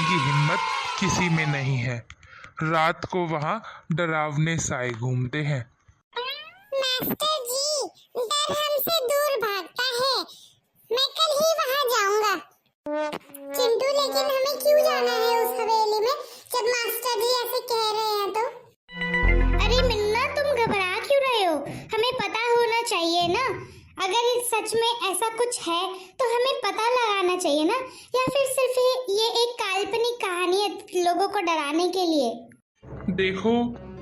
की हिम्मत किसी में नहीं है। रात को वहाँ डरावने साए घूमते हैं। मास्टर जी, डर हमसे दूर भागता है। मैं कल ही वहाँ जाऊंगा। चिंटू, लेकिन हमें क्यों जाना है उस हवेली में जब मास्टर जी ऐसे कह रहे हैं तो? अरे मिन्ना, तुम घबरा क्यों रहे हो? हमें पता होना चाहिए ना। अगर सच में ऐसा कुछ है तो हमें पता लगाना चाहिए ना, या फिर सिर्फ ये एक काल्पनिक कहानी है लोगों को डराने के लिए। देखो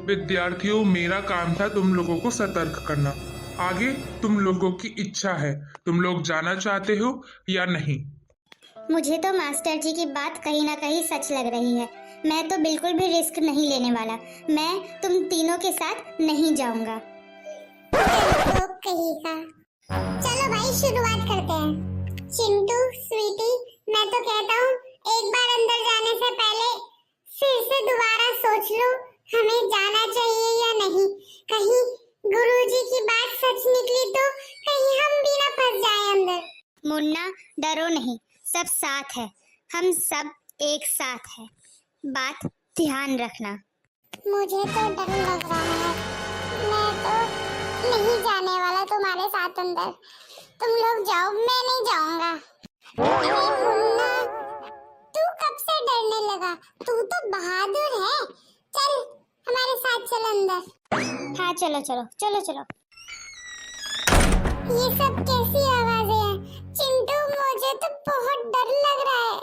विद्यार्थियों, मेरा काम था तुम लोगों को सतर्क करना। आगे तुम लोगों की इच्छा है, तुम लोग जाना चाहते हो या नहीं? मुझे तो मास्टर जी की बात कहीं ना कहीं सच लग रही है। मैं तो बिल्कुल भी रिस्क नहीं लेने वाला। मैं तुम तीनों के साथ नहीं जाऊंगा। तो कहीं का। चलो भाई, शुरुआत करते हैं। चिंटू, स्वीटी, मैं तो कहता हूँ एक बार अंदर जाने से पहले फिर से दोबारा सोच लो, हमें जाना चाहिए या नहीं। कहीं गुरुजी की बात सच निकली तो कहीं हम भी ना फंस जाएं अंदर। मुन्ना, डरो नहीं, सब साथ है। हम सब एक साथ है। बात ध्यान रखना। मुझे तो डर लग रहा है। मैं तो नहीं जाने वाला तुम्हारे साथ अंदर। तुम लोग जाओ, मैं नहीं जाऊंगा। अरे मुन्ना, तू कब से डरने लगा? तू तो बहादुर है। चल हमारे साथ चल अंदर। हाँ चलो चलो चलो चलो। ये सब कैसी आवाजें हैं? चिंटू, मुझे तो बहुत डर लग रहा है।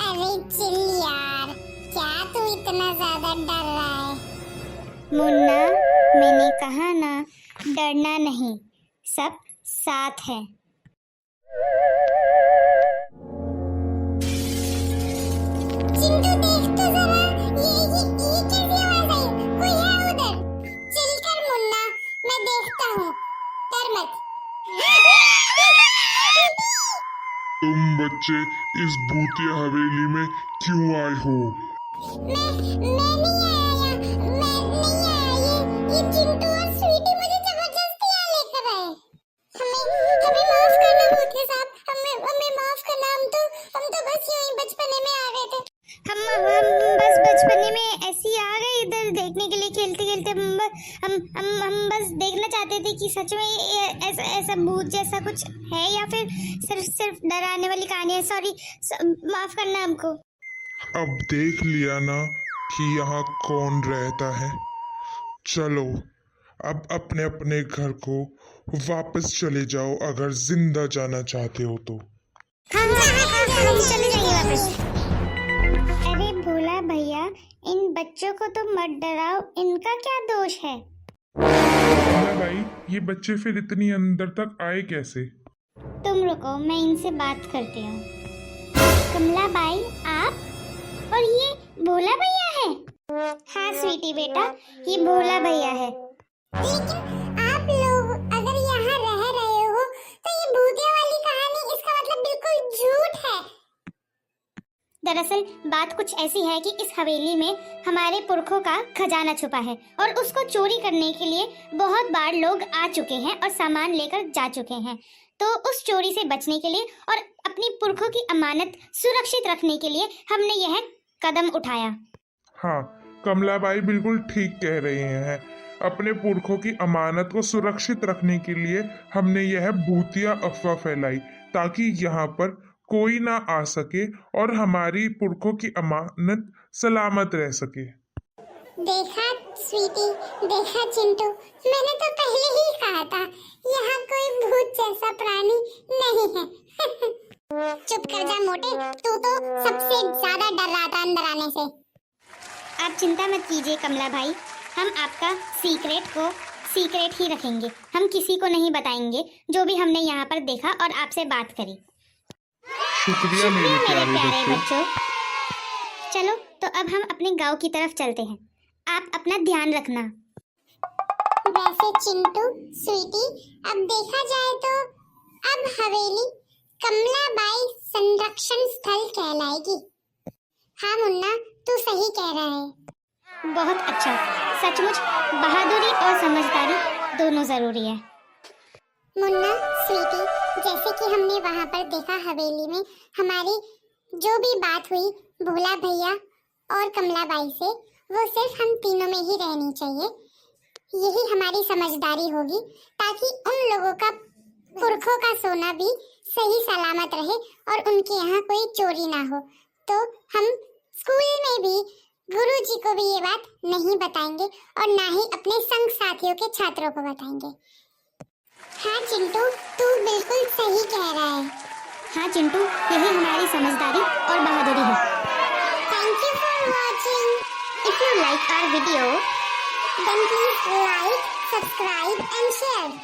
अरे चिल यार, क्या तू इतना ज्यादा डर रहा है? मुन्ना, मैंने कहा ना, डरना नहीं, सब साथ है। चिंटू, देख तो जरा, ये कैसी आवाज आई? कोई है उधर? चिल कर मुन्ना, मैं देखता हूँ, डर मत। तुम बच्चे इस भूतिया हवेली में क्यों आए हो? मैं नहीं आया, मैं नहीं आया। ये चिंटू और स्वीटी मुझे जबरदस्ती यहाँ लेकर आए। हमें माफ करना भूतिया साहब, हमें माफ करना। हम तो बस यूं ही बचपने में आ गए थे। हम बस बचपने में ऐसे ही आ गए इधर देखने के लिए, खेलते खेलते। हम बस देखना चाहते थे कि सच में ऐसा भूत जैसा कुछ है या फिर सिर्फ डराने वाली कहानी है। सॉरी, माफ करना हमको। अब देख लिया ना कि यहाँ कौन रहता है। चलो अब अपने अपने घर को वापस चले जाओ अगर जिंदा जाना चाहते हो तो। हाँ, हम चले जाएंगे वापस। अरे भोला भैया, इन बच्चों को तो मत डराओ, इनका क्या दोष है? कमला भाई, ये बच्चे फिर इतनी अंदर तक आए कैसे? तुम रुको, मैं इनसे बात करती हूँ। कमला बाई, आप? और ये भोला भैया है? हाँ स्वीटी बेटा, ये भोला भैया है। लेकिन आप लोग अगर यहाँ रह रहे हो तो ये भूतिया वाली कहानी, इसका मतलब बिल्कुल झूठ है। दरअसल बात कुछ ऐसी है कि इस हवेली में हमारे पुरखों का खजाना छुपा है और उसको चोरी करने के लिए बहुत बार लोग आ चुके हैं और सामान लेकर जा चुके हैं। तो उस चोरी से बचने के लिए और अपनी पुरखों की अमानत सुरक्षित रखने के लिए हमने यह कदम उठाया। हाँ, कमला बाई बिल्कुल ठीक कह रहे हैं। अपने पुरखों की अमानत को सुरक्षित रखने के लिए हमने यह भूतिया अफवाह फैलाई ताकि यहाँ पर कोई ना आ सके और हमारी पुरखों की अमानत सलामत रह सके। देखा स्वीटी, देखा चिंटू, मैंने तो पहले ही कहा था यहाँ कोई भूत जैसा प्राणी नहीं है। चुप कर जा मोटे, तू तो सबसे ज्यादा डर रहा था अंदर आने से। आप चिंता मत कीजिए कमला भाई, हम आपका सीक्रेट ही रखेंगे। हम किसी को नहीं बताएंगे जो भी हमने यहाँ पर देखा और आपसे बात करी। शुक्रिया मेरे प्यारे बच्चों। चलो तो अब हम अपने गांव की तरफ चलते हैं। आप अपना ध्यान रखना। वैसे चिंटू, स्वीटी, अब देखा जाए तो अब हवेली कमला बाई संरक्षण स्थल कहलाएगी। हाँ मुन्ना, तू सही कह रहा है। बहुत अच्छा, सचमुच बहादुरी और समझदारी दोनों जरूरी है। मुन्ना, स्वीटी, जैसे कि हमने वहाँ पर देखा हवेली में हमारी जो भी बात हुई भोला भैया और कमला बाई से, वो सिर्फ हम तीनों में ही रहनी चाहिए। यही हमारी समझदारी होगी, ताकि उन लोगों का पुरखों का सोना भी सही सलामत रहे और उनके यहाँ कोई चोरी ना हो। तो हम स्कूल में भी गुरुजी को भी ये बात नहीं बताएंगे और ना ही अपने संग साथियों के छात्रों को बताएंगे। हाँ चिंटू, तू बिल्कुल सही कह रहा है। हाँ चिंटू, यही हमारी समझदारी और बहादुरी है। Thank you for watching. If you like our video, then please like, subscribe and share.